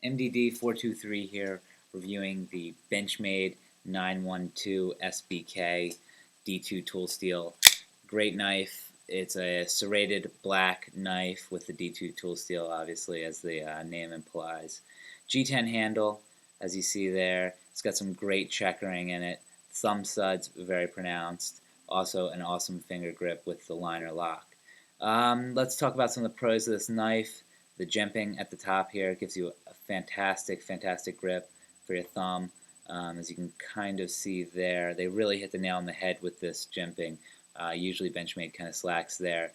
MDD423 here, reviewing the Benchmade 912SBKD2 tool steel. Great knife. It's a serrated black knife with the D2 tool steel, obviously, as the name implies. G10 handle, as you see there. It's got some great checkering in it. Thumb studs, very pronounced. Also, an awesome finger grip with the liner lock. Let's talk about some of the pros of this knife. The jimping at the top here gives you a fantastic grip for your thumb. As you can kind of see there, they really hit the nail on the head with this jimping. Usually Benchmade kind of slacks there.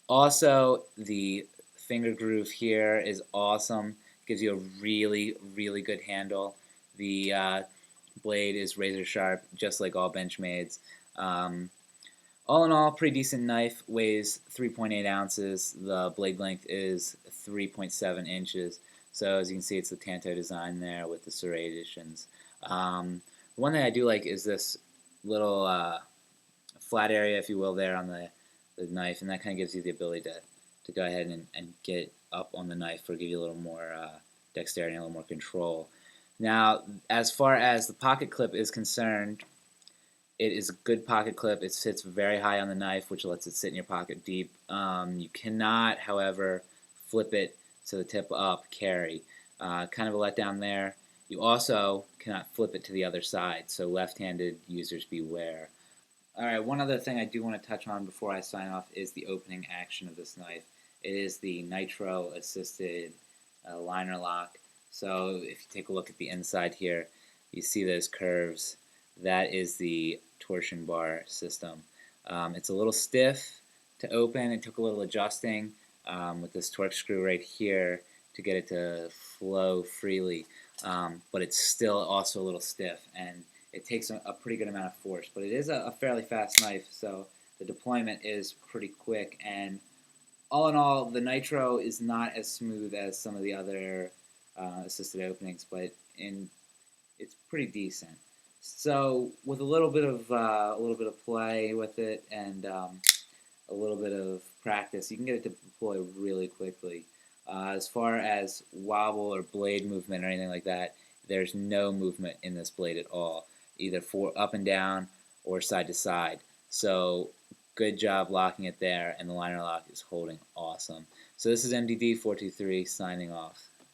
Also, the finger groove here is awesome. Gives you a really good handle. The blade is razor sharp, just like all Benchmades. All in all, pretty decent knife. Weighs 3.8 ounces. The blade length is 3.7 inches. So as you can see, it's the Tanto design there with the serrations. One thing I do like is this little flat area, if you will, there on the knife, and that kind of gives you the ability to go ahead and get up on the knife, or give you a little more dexterity and a little more control. Now, as far as the pocket clip is concerned, it is a good pocket clip. It sits very high on the knife, which lets it sit in your pocket deep. You cannot, however, flip it to the tip up, carry. Kind of a letdown there. You also cannot flip it to the other side, so left-handed users beware. Alright, one other thing I do want to touch on before I sign off is the opening action of this knife. It is the Nitro assisted liner lock. So if you take a look at the inside here, you see those curves. That is the torsion bar system. It's a little stiff to open. It took a little adjusting with this torque screw right here to get it to flow freely, but it's still also a little stiff, and it takes a pretty good amount of force. But it is a fairly fast knife, so the deployment is pretty quick, and all in all, the Nitro is not as smooth as some of the other assisted openings, but it's pretty decent. So with a little bit of play with it and a little bit of practice, you can get it to deploy really quickly. As far as wobble or blade movement or anything like that, there's no movement in this blade at all, either for up and down or side to side. So good job locking it there, and the liner lock is holding awesome. So this is MDD423 signing off.